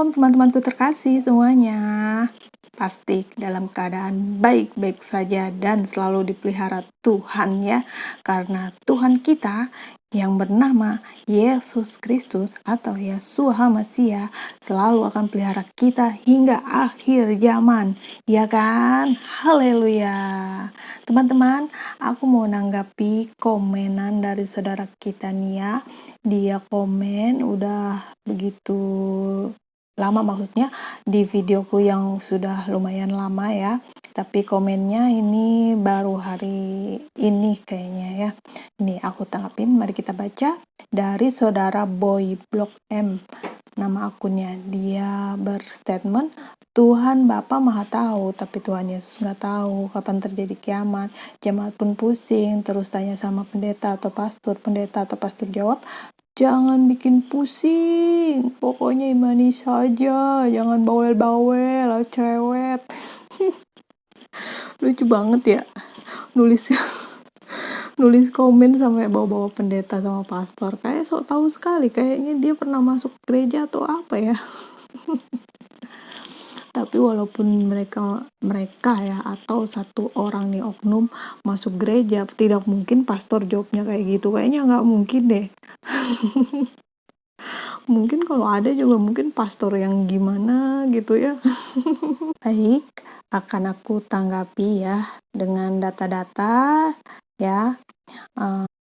Shalom teman-temanku terkasih semuanya. Pasti dalam keadaan baik-baik saja dan selalu dipelihara Tuhan ya. Karena Tuhan kita yang bernama Yesus Kristus atau Yeshua HaMashiach selalu akan pelihara kita hingga akhir zaman. Ya kan? Haleluya. Teman-teman, aku mau nanggapi komenan dari saudara kita nih ya. Dia komen udah begitu lama, maksudnya di videoku yang sudah lumayan lama ya, tapi komennya ini baru hari ini kayaknya ya. Ini aku tanggapin, mari kita baca dari saudara Boy Blok M, nama akunnya. Dia berstatement, Tuhan Bapa Maha tahu, tapi Tuhan Yesus nggak tahu kapan terjadi kiamat. Jemaat pun pusing, terus tanya sama pendeta atau pastor. Pendeta atau pastor jawab, jangan bikin pusing, pokoknya imani saja, jangan bawel-bawel, cerewet. Lucu banget ya, nulis komen sampai bawa-bawa pendeta sama pastor, kayak sok tahu sekali, kayaknya dia pernah masuk gereja atau apa ya. Tapi walaupun mereka ya atau satu orang nih oknum masuk gereja, tidak mungkin pastor jawabnya kayak gitu, kayaknya nggak mungkin deh. Mungkin kalau ada juga mungkin pastor yang gimana gitu ya. Baik, akan aku tanggapi ya dengan data-data ya.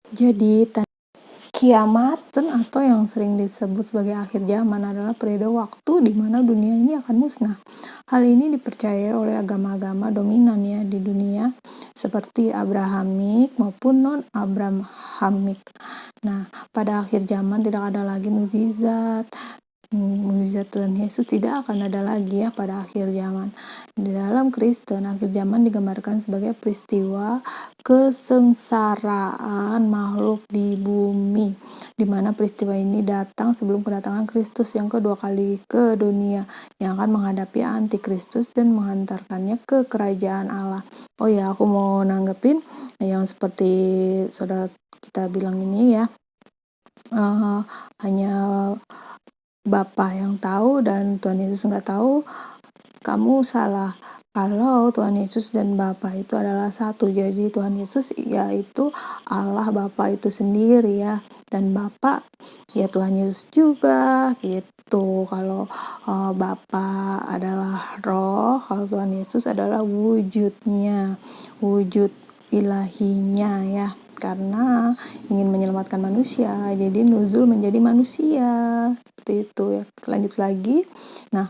Jadi kiamat atau yang sering disebut sebagai akhir zaman adalah periode waktu di mana dunia ini akan musnah. Hal ini dipercayai oleh agama-agama dominan ya di dunia seperti Abrahamik maupun non-Abrahamik. Nah, pada akhir zaman tidak ada lagi mukjizat Tuhan Yesus tidak akan ada lagi ya pada akhir zaman. Di dalam Kristen, akhir zaman digambarkan sebagai peristiwa kesengsaraan makhluk di bumi, di mana peristiwa ini datang sebelum kedatangan Kristus yang kedua kali ke dunia, yang akan menghadapi antikristus dan menghantarkannya ke kerajaan Allah. Oh ya, aku mau nanggepin yang seperti saudara kita bilang ini ya, hanya Bapa yang tahu dan Tuhan Yesus nggak tahu. Kamu salah. Kalau Tuhan Yesus dan Bapa itu adalah satu, jadi Tuhan Yesus yaitu Allah Bapa itu sendiri ya, dan Bapa ya Tuhan Yesus juga gitu. Kalau Bapa adalah roh, kalau Tuhan Yesus adalah wujudnya, wujud ilahinya ya, karena ingin menyelamatkan manusia, jadi nuzul menjadi manusia seperti itu ya. Lanjut lagi. Nah,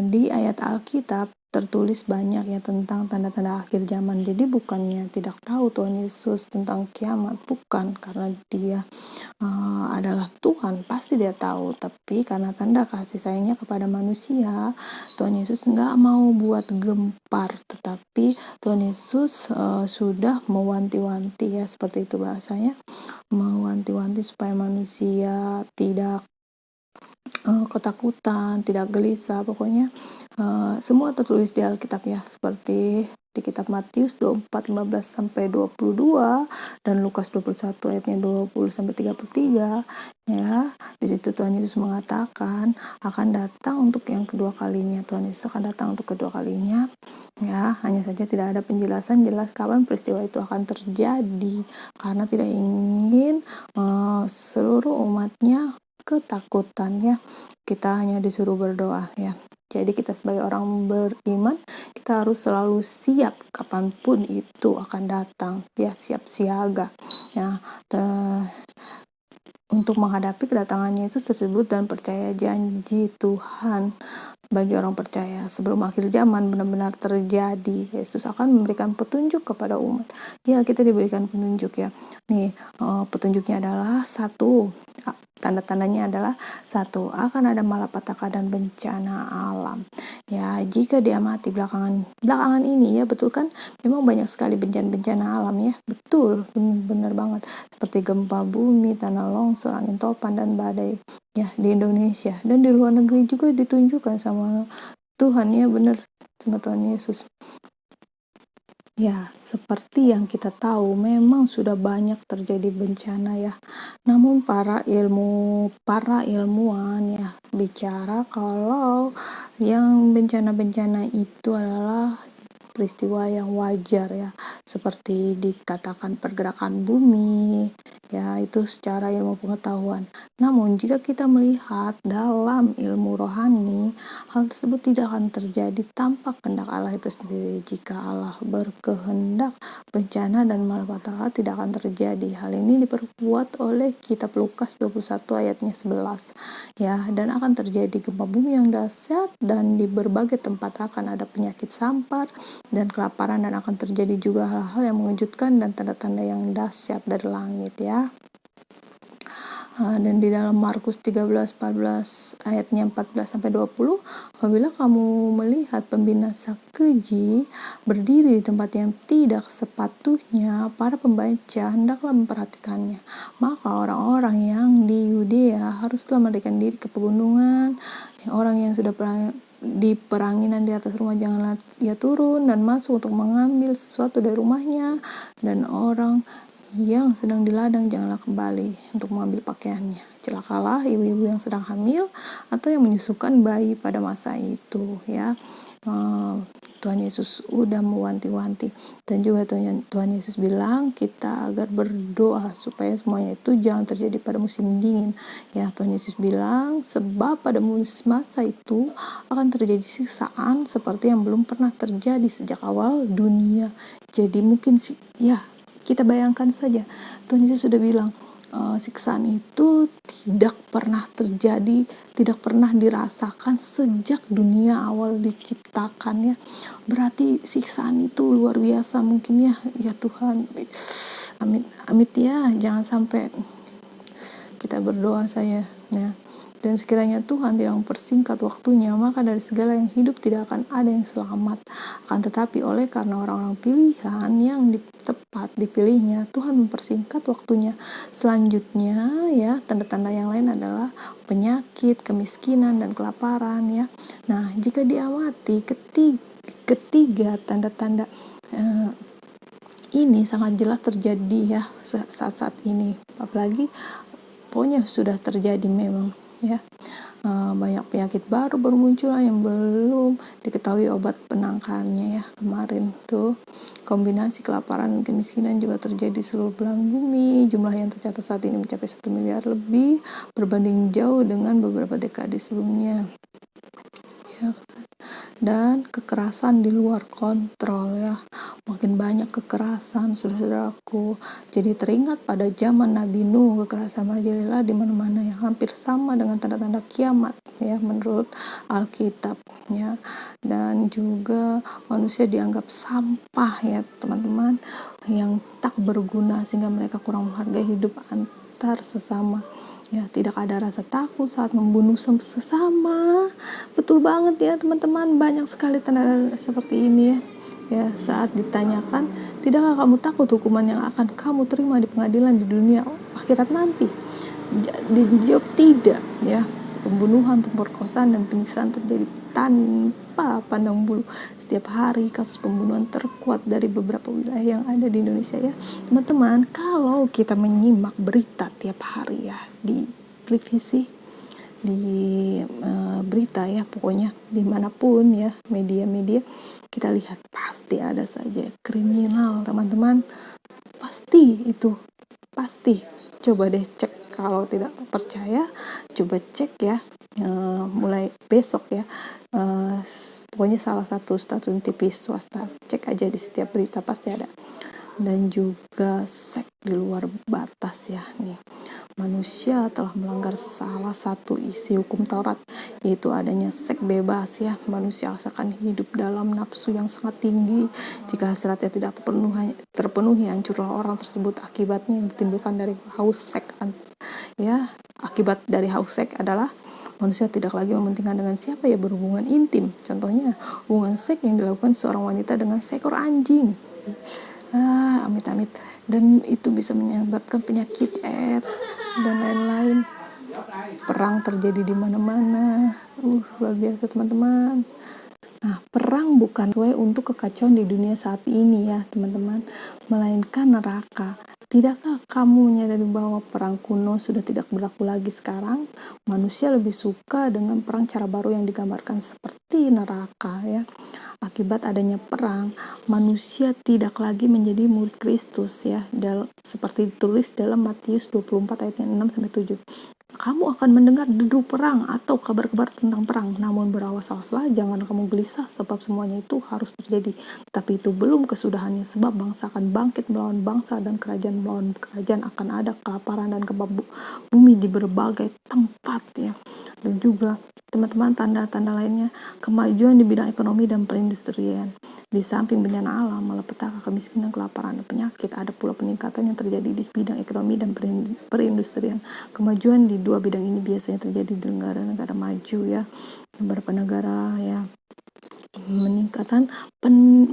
di ayat Alkitab tertulis banyak ya tentang tanda-tanda akhir zaman. Jadi bukannya tidak tahu Tuhan Yesus tentang kiamat, bukan, karena dia adalah Tuhan, pasti dia tahu, tapi karena tanda kasih sayangnya kepada manusia, Tuhan Yesus nggak mau buat gempar, tetapi Tuhan Yesus sudah mewanti-wanti ya, seperti itu bahasanya, mewanti-wanti supaya manusia tidak ketakutan, tidak gelisah, pokoknya semua tertulis di Alkitab ya, seperti di kitab Matius 24:15-22 dan Lukas 21 ayatnya 20-33 ya. Di situ Tuhan Yesus mengatakan akan datang untuk yang kedua kalinya. Tuhan Yesus akan datang untuk kedua kalinya ya, hanya saja tidak ada penjelasan jelas kapan peristiwa itu akan terjadi, karena tidak ingin seluruh umatnya ketakutan ya. Kita hanya disuruh berdoa ya. Jadi kita sebagai orang beriman, kita harus selalu siap kapanpun itu akan datang ya, siap siaga ya, untuk menghadapi kedatangan Yesus tersebut dan percaya janji Tuhan bagi orang percaya. Sebelum akhir zaman benar-benar terjadi, Yesus akan memberikan petunjuk kepada umat. Ya, kita diberikan petunjuk ya. Nih, petunjuknya adalah satu, tanda-tandanya adalah satu, akan ada malapetaka dan bencana alam. Ya, jika diamati belakangan ini ya, betul kan? Memang banyak sekali bencana alam ya. Betul, benar banget. Seperti gempa bumi, tanah longsor, angin topan dan badai ya di Indonesia dan di luar negeri juga ditunjukkan sama Tuhan ya, benar, sama Tuhan Yesus. Ya, seperti yang kita tahu, memang sudah banyak terjadi bencana ya. Namun para ilmuwan ya bicara kalau yang bencana-bencana itu adalah peristiwa yang wajar ya, seperti dikatakan pergerakan bumi ya, itu secara ilmu pengetahuan. Namun jika kita melihat dalam ilmu rohani, hal tersebut tidak akan terjadi tanpa kehendak Allah itu sendiri. Jika Allah berkehendak, bencana dan malapetaka tidak akan terjadi. Hal ini diperkuat oleh kitab Lukas 21 ayatnya 11 ya, dan akan terjadi gempa bumi yang dahsyat, dan di berbagai tempat akan ada penyakit sampar dan kelaparan, dan akan terjadi juga hal-hal yang mengejutkan dan tanda-tanda yang dahsyat dari langit ya. Dan di dalam Markus 13:14 ayatnya 14-20, apabila kamu melihat pembinasa keji berdiri di tempat yang tidak sepatutnya, para pembaca hendaklah memperhatikannya. Maka orang-orang yang di Yudea haruslah melarikan diri ke pegunungan. Orang yang sudah di peranginan di atas rumah, janganlah ia turun dan masuk untuk mengambil sesuatu dari rumahnya, dan orang yang sedang di ladang janganlah kembali untuk mengambil pakaiannya. Celakalah ibu-ibu yang sedang hamil atau yang menyusukan bayi pada masa itu ya. Tuhan Yesus udah mewanti-wanti, dan juga Tuhan Yesus bilang kita agar berdoa supaya semuanya itu jangan terjadi pada musim dingin ya. Tuhan Yesus bilang sebab pada masa itu akan terjadi siksaan seperti yang belum pernah terjadi sejak awal dunia. Jadi mungkin ya, kita bayangkan saja, Tuhan Yesus sudah bilang siksaan itu tidak pernah terjadi, tidak pernah dirasakan sejak dunia awal diciptakan ya. Berarti siksaan itu luar biasa mungkin ya. Ya Tuhan, amit ya, jangan sampai. Kita berdoa saya ya. Dan sekiranya Tuhan tidak mempersingkat waktunya, maka dari segala yang hidup tidak akan ada yang selamat. Akan tetapi oleh karena orang-orang pilihan yang tepat dipilihnya, Tuhan mempersingkat waktunya. Selanjutnya ya, tanda-tanda yang lain adalah penyakit, kemiskinan, dan kelaparan ya. Nah, jika diamati ketiga tanda-tanda ini sangat jelas terjadi ya saat-saat ini. Apalagi pokoknya sudah terjadi memang ya. Banyak penyakit baru bermunculan yang belum diketahui obat penangkalnya ya. Kemarin tuh kombinasi kelaparan dan kemiskinan juga terjadi di seluruh belahan bumi. Jumlah yang tercatat saat ini mencapai 1 miliar lebih, berbanding jauh dengan beberapa dekade sebelumnya ya. Dan kekerasan di luar kontrol ya, makin banyak kekerasan saudaraku. Jadi teringat pada zaman Nabi Nuh, kekerasan merajalela di mana-mana yang hampir sama dengan tanda-tanda kiamat ya menurut Alkitab ya. Dan juga manusia dianggap sampah ya teman-teman, yang tak berguna sehingga mereka kurang menghargai hidup antar sesama ya. Tidak ada rasa takut saat membunuh sesama. Betul banget ya teman-teman, banyak sekali tanda seperti ini ya. Saat ditanyakan, tidakkah kamu takut hukuman yang akan kamu terima di pengadilan di dunia akhirat nanti? Dijawab tidak ya. Pembunuhan, pemerkosaan, dan penyiksaan terjadi tanpa pandang bulu. Setiap hari kasus pembunuhan terkuat dari beberapa wilayah yang ada di Indonesia ya teman-teman. Kalau kita menyimak berita tiap hari ya di televisi, di berita ya, pokoknya dimanapun ya, media-media, kita lihat pasti ada saja kriminal teman-teman. Pasti itu, pasti. Coba deh cek, kalau tidak percaya coba cek ya, mulai besok ya, pokoknya salah satu stasiun TV swasta, cek aja di setiap berita pasti ada. Dan juga seks di luar batas ya nih. Manusia telah melanggar salah satu isi hukum Taurat, yaitu adanya seks bebas ya. Manusia akan hidup dalam nafsu yang sangat tinggi. Jika hasratnya tidak terpenuhi, hancurlah orang tersebut. Akibatnya yang ditimbulkan dari haus seks ya. Akibat dari haus seks adalah manusia tidak lagi mementingkan dengan siapa ya berhubungan intim. Contohnya hubungan seks yang dilakukan seorang wanita dengan seekor anjing. Amit-amit. Dan itu bisa menyebabkan penyakit AIDS dan lain-lain. Perang terjadi di mana-mana. Luar biasa teman-teman. Nah, perang bukan sesuai untuk kekacauan di dunia saat ini ya teman-teman, melainkan neraka. Tidakkah kamu menyadari bahwa perang kuno sudah tidak berlaku lagi sekarang? Manusia lebih suka dengan perang cara baru yang digambarkan seperti neraka ya. Akibat adanya perang, manusia tidak lagi menjadi murid Kristus ya, seperti ditulis dalam Matius 24 ayat 6-7. Kamu akan mendengar deru perang atau kabar-kabar tentang perang, namun berawas-awaslah, jangan kamu gelisah, sebab semuanya itu harus terjadi. Tapi itu belum kesudahannya, sebab bangsa akan bangkit melawan bangsa dan kerajaan melawan kerajaan, akan ada kelaparan dan gempa bumi di berbagai tempat ya. Dan juga teman-teman, tanda-tanda lainnya, kemajuan di bidang ekonomi dan perindustrian. Di samping bencana alam, malapetaka, kemiskinan, kelaparan, dan penyakit, ada pula peningkatan yang terjadi di bidang ekonomi dan perindustrian. Kemajuan di dua bidang ini biasanya terjadi di negara-negara maju ya. Beberapa negara ya,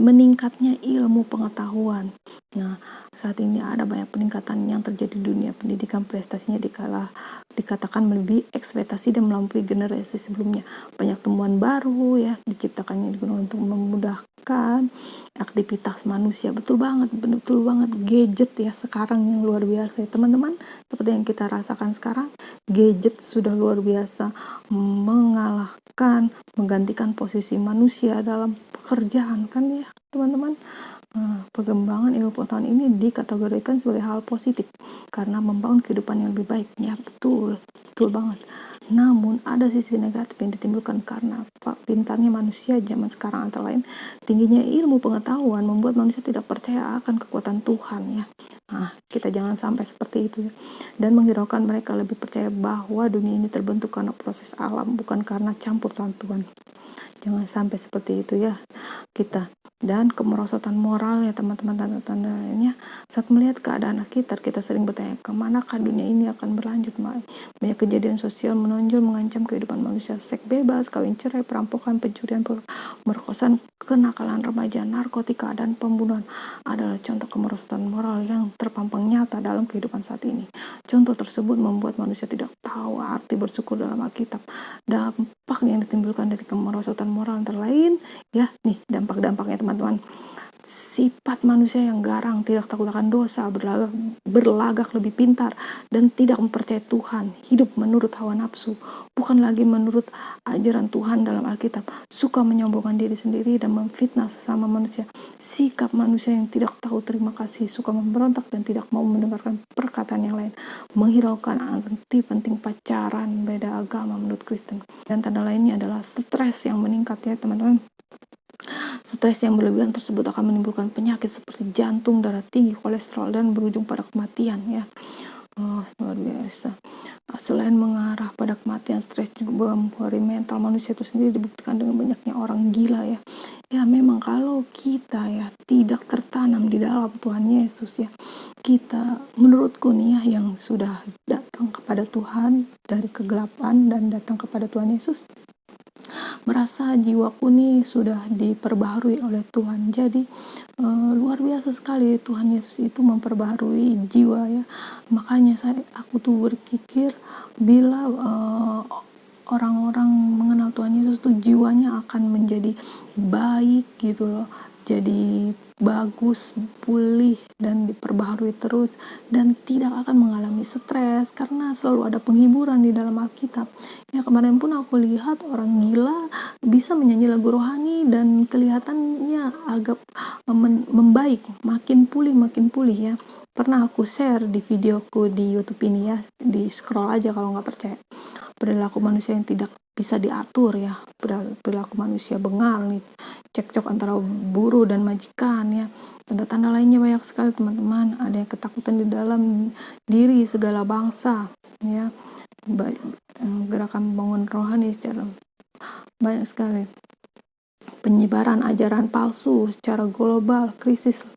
meningkatnya ilmu pengetahuan. Nah, saat ini ada banyak peningkatan yang terjadi di dunia pendidikan, prestasinya dikatakan melebihi ekspektasi dan melampaui generasi sebelumnya. Banyak temuan baru ya diciptakannya digunakan untuk memudahkan aktivitas manusia. Betul banget gadget ya sekarang yang luar biasa ya, teman-teman. Seperti yang kita rasakan sekarang, gadget sudah luar biasa menggantikan posisi manusia dalam pekerjaan kan ya teman-teman. Pengembangan ilmu pengetahuan ini dikategorikan sebagai hal positif karena membangun kehidupan yang lebih baik ya, betul banget. Namun ada sisi negatif yang ditimbulkan karena pintarnya manusia zaman sekarang, antara lain tingginya ilmu pengetahuan membuat manusia tidak percaya akan kekuatan Tuhan ya. Kita jangan sampai seperti itu ya, dan menghiraukan mereka lebih percaya bahwa dunia ini terbentuk karena proses alam, bukan karena campur tangan Tuhan. Jangan sampai seperti itu ya kita. Dan kemerosotan moral ya teman-teman, tanda-tanda lainnya, saat melihat keadaan sekitar, kita sering bertanya, kemanakah dunia ini akan berlanjut? Banyak kejadian sosial menonjol mengancam kehidupan manusia. Seks bebas, kawin cerai, perampokan, pencurian, pemerkosaan, kenakalan remaja, narkotika, dan pembunuhan adalah contoh kemerosotan moral yang terpampang nyata dalam kehidupan saat ini. Contoh tersebut membuat manusia tidak tahu arti bersyukur dalam Alkitab. Dampak yang ditimbulkan dari kemerosotan moral antara lain ya, nih dampak-dampaknya teman-teman. Sifat manusia yang garang, tidak takut akan dosa, berlagak lebih pintar, dan tidak mempercayai Tuhan, hidup menurut hawa nafsu, bukan lagi menurut ajaran Tuhan dalam Alkitab, suka menyombongkan diri sendiri dan memfitnah sesama manusia. Sikap manusia yang tidak tahu terima kasih, suka memberontak dan tidak mau mendengarkan perkataan yang lain, menghiraukan arti penting pacaran beda agama menurut Kristen. Dan tanda lainnya adalah stres yang meningkat ya teman-teman. Stres yang berlebihan tersebut akan menimbulkan penyakit seperti jantung, darah tinggi, kolesterol, dan berujung pada kematian ya. Luar biasa. Selain mengarah pada kematian, stres juga mempengaruhi mental manusia itu sendiri, dibuktikan dengan banyaknya orang gila ya. Ya memang kalau kita ya tidak tertanam di dalam Tuhan Yesus ya, kita menurutku nih ya yang sudah datang kepada Tuhan dari kegelapan dan datang kepada Tuhan Yesus, merasa jiwaku nih sudah diperbaharui oleh Tuhan. Jadi luar biasa sekali Tuhan Yesus itu memperbaharui jiwa ya. Makanya aku tuh berpikir bila orang-orang mengenal Tuhan Yesus tuh jiwanya akan menjadi baik gitu loh. Jadi bagus, pulih, dan diperbaharui terus, dan tidak akan mengalami stres karena selalu ada penghiburan di dalam Alkitab. Ya kemarin pun aku lihat orang gila bisa menyanyi lagu rohani dan kelihatannya agak membaik, makin pulih ya. Pernah aku share di videoku di YouTube ini ya, di scroll aja kalau nggak percaya. Perilaku manusia yang tidak bisa diatur ya, perilaku manusia bengal nih, cekcok antara buruh dan majikan ya. Tanda-tanda lainnya banyak sekali teman-teman. Ada yang ketakutan di dalam diri segala bangsa ya, gerakan membangun rohani secara banyak sekali, penyebaran ajaran palsu secara global, krisis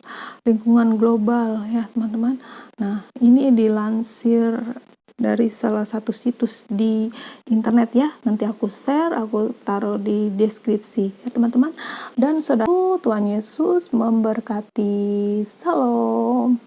lingkungan global ya teman-teman. Nah ini dilansir dari salah satu situs di internet ya, nanti aku share, aku taruh di deskripsi ya teman-teman. Dan saudara, Tuhan Yesus memberkati. Salam.